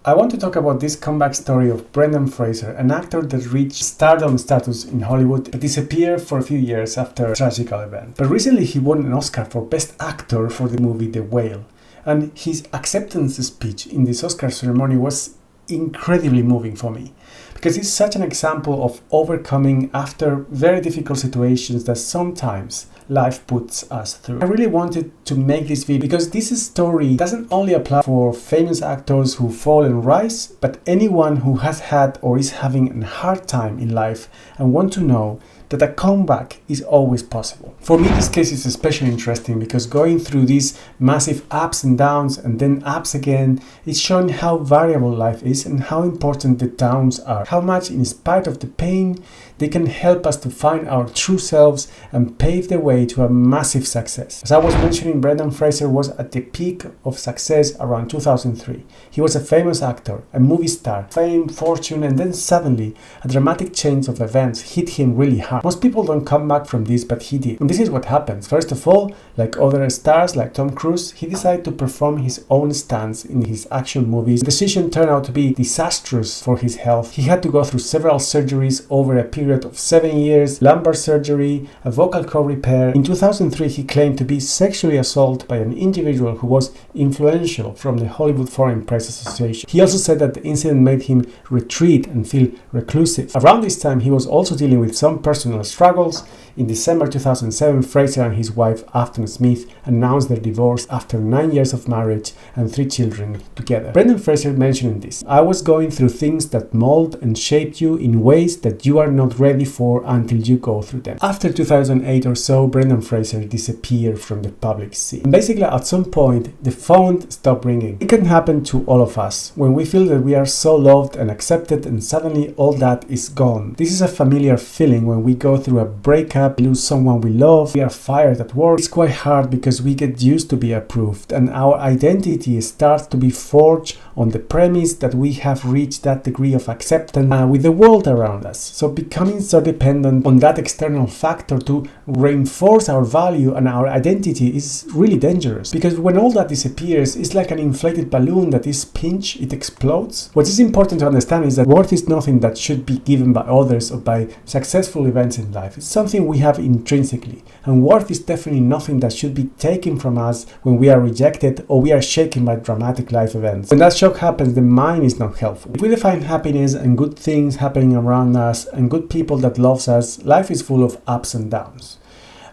I want to talk about this comeback story of Brendan Fraser, an actor that reached stardom status in Hollywood but disappeared for a few years after a tragic event. But recently he won an Oscar for Best Actor for the movie The Whale, and his acceptance speech in this Oscar ceremony was incredibly moving for me, because it's such an example of overcoming after very difficult situations that sometimes life puts us through. I really wanted to make this video because this story doesn't only apply for famous actors who fall and rise, but anyone who has had or is having a hard time in life and want to know that a comeback is always possible. For me, this case is especially interesting because going through these massive ups and downs and then ups again, it's showing how variable life is and how important the downs are. How much, in spite of the pain, they can help us to find our true selves and pave the way to a massive success. As I was mentioning, Brendan Fraser was at the peak of success around 2003. He was a famous actor, a movie star, fame, fortune, and then suddenly a dramatic change of events hit him really hard. Most people don't come back from this, but he did. And this is what happens. First of all, like other stars like Tom Cruise, he decided to perform his own stunts in his action movies. The decision turned out to be disastrous for his health. He had to go through several surgeries over a period of 7 years, lumbar surgery, a vocal cord repair. In 2003, he claimed to be sexually assaulted by an individual who was influential from the Hollywood Foreign Press Association. He also said that the incident made him retreat and feel reclusive. Around this time, he was also dealing with some personal struggles. In December 2007, Fraser and his wife, Afton Smith, announced their divorce after 9 years of marriage and 3 children together. Brendan Fraser mentioned this: "I was going through things that mold and shape you in ways that you are not ready for until you go through them." After 2008 or so, Brendan Fraser disappeared from the public scene. And basically, at some point, the phone stopped ringing. It can happen to all of us when we feel that we are so loved and accepted and suddenly all that is gone. This is a familiar feeling when we go through a breakup, lose someone we love, we are fired at work. It's quite hard because we get used to be approved and our identity starts to be forged on the premise that we have reached that degree of acceptance with the world around us. So becoming so dependent on that external factor to reinforce our value and our identity is really dangerous, because when all that disappears, it's like an inflated balloon that is pinched, it explodes. What is important to understand is that worth is nothing that should be given by others or by successful events in life. It's something we have intrinsically, and worth is definitely nothing that should be taken from us when we are rejected or we are shaken by dramatic life events. When that shock happens, the mind is not helpful. If we define happiness and good things happening around us and good people that loves us, life is full of ups and downs.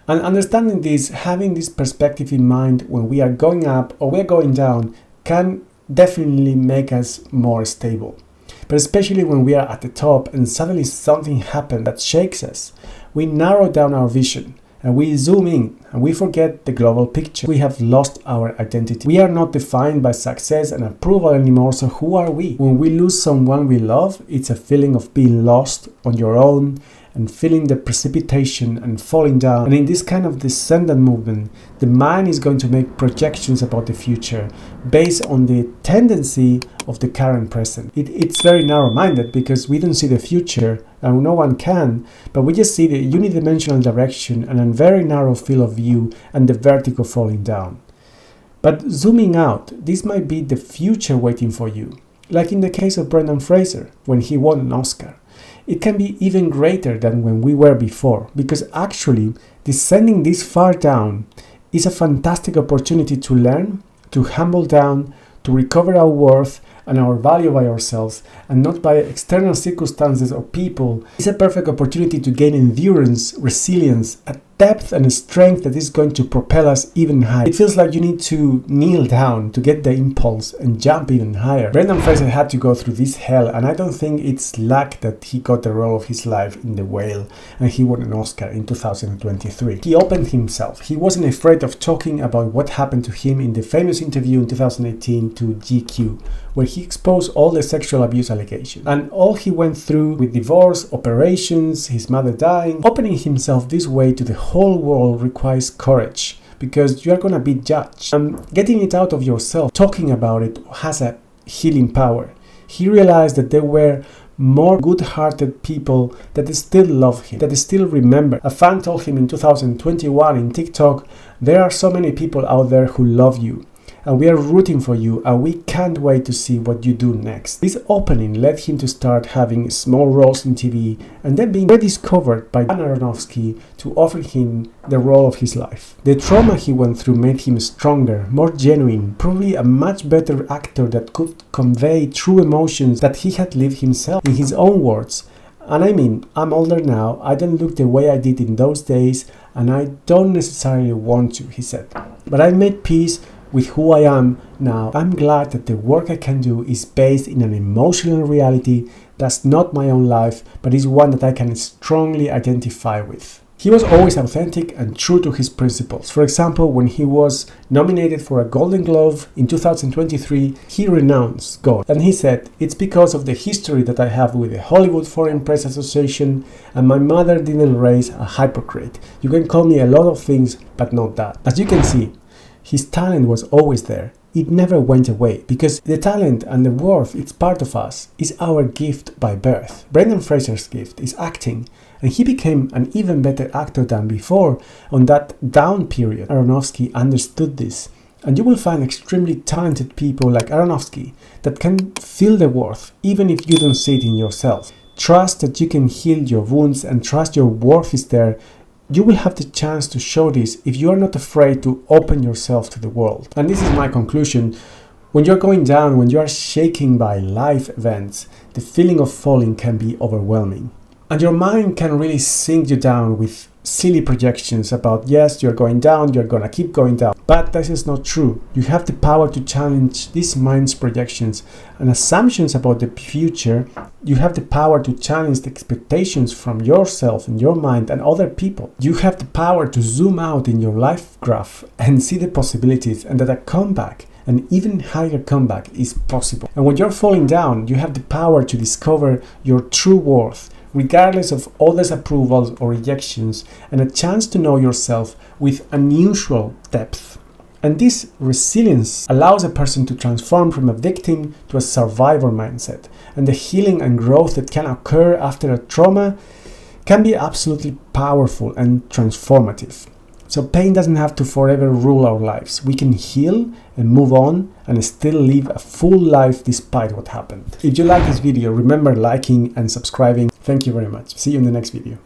And understanding this, having this perspective in mind when we are going up or we are going down, can definitely make us more stable. But especially when we are at the top and suddenly something happens that shakes us, we narrow down our vision and we zoom in and we forget the global picture. We have lost our identity. We are not defined by success and approval anymore, so who are we? When we lose someone we love, it's a feeling of being lost on your own and feeling the precipitation and falling down. And in this kind of descendant movement, the mind is going to make projections about the future based on the tendency of the current present. It's very narrow-minded because we don't see the future, and no one can, but we just see the unidimensional direction and a very narrow field of view and the vertigo falling down. But zooming out, this might be the future waiting for you. Like in the case of Brendan Fraser, when he won an Oscar. It can be even greater than when we were before, because actually descending this far down is a fantastic opportunity to learn, to humble down, to recover our worth and our value by ourselves and not by external circumstances or people. It's a perfect opportunity to gain endurance, resilience, a depth and a strength that is going to propel us even higher. It feels like you need to kneel down to get the impulse and jump even higher. Brendan Fraser had to go through this hell, and I don't think it's luck that he got the role of his life in The Whale and he won an Oscar in 2023. He opened himself. He wasn't afraid of talking about what happened to him in the famous interview in 2018 to GQ, where he exposed all the sexual abuse allegations and all he went through with divorce, operations, his mother dying. Opening himself this way to the whole world requires courage, because you are going to be judged. And getting it out of yourself, talking about it, has a healing power. He realized that there were more good-hearted people that still love him, that still remember. A fan told him in 2021 in TikTok, "There are so many people out there who love you." and we are rooting for you, and we can't wait to see what you do next. This opening led him to start having small roles in TV and then being rediscovered by Darren Aronofsky to offer him the role of his life. The trauma he went through made him stronger, more genuine, probably a much better actor that could convey true emotions that he had lived himself. In his own words, "And I mean, I'm older now, I don't look the way I did in those days, and I don't necessarily want to," he said. "But I made peace with who I am now. I'm glad that the work I can do is based in an emotional reality that's not my own life, but is one that I can strongly identify with." He was always authentic and true to his principles. For example, when he was nominated for a Golden Globe in 2023, he renounced God. And he said, "It's because of the history that I have with the Hollywood Foreign Press Association, and my mother didn't raise a hypocrite. You can call me a lot of things, but not that." As you can see, his talent was always there. It never went away, because the talent and the worth, it's part of us, is our gift by birth. Brendan Fraser's gift is acting, and he became an even better actor than before. On that down period, Aronofsky understood this, and you will find extremely talented people like Aronofsky that can feel the worth, even if you don't see it in yourself. Trust that you can heal your wounds and trust your worth is there. You will have the chance to show this if you are not afraid to open yourself to the world. And this is my conclusion. When you're going down, when you are shaken by life events, the feeling of falling can be overwhelming. And your mind can really sink you down with silly projections about, yes, you're going down, you're gonna keep going down. But this is not true. You have the power to challenge these mind's projections and assumptions about the future. You have the power to challenge the expectations from yourself and your mind and other people. You have the power to zoom out in your life graph and see the possibilities, and that a comeback, an even higher comeback, is possible. And when you're falling down, you have the power to discover your true worth, regardless of others' approvals or rejections, and a chance to know yourself with unusual depth. And this resilience allows a person to transform from a victim to a survivor mindset. And the healing and growth that can occur after a trauma can be absolutely powerful and transformative. So pain doesn't have to forever rule our lives. We can heal and move on and still live a full life despite what happened. If you like this video, remember liking and subscribing. Thank you very much. See you in the next video.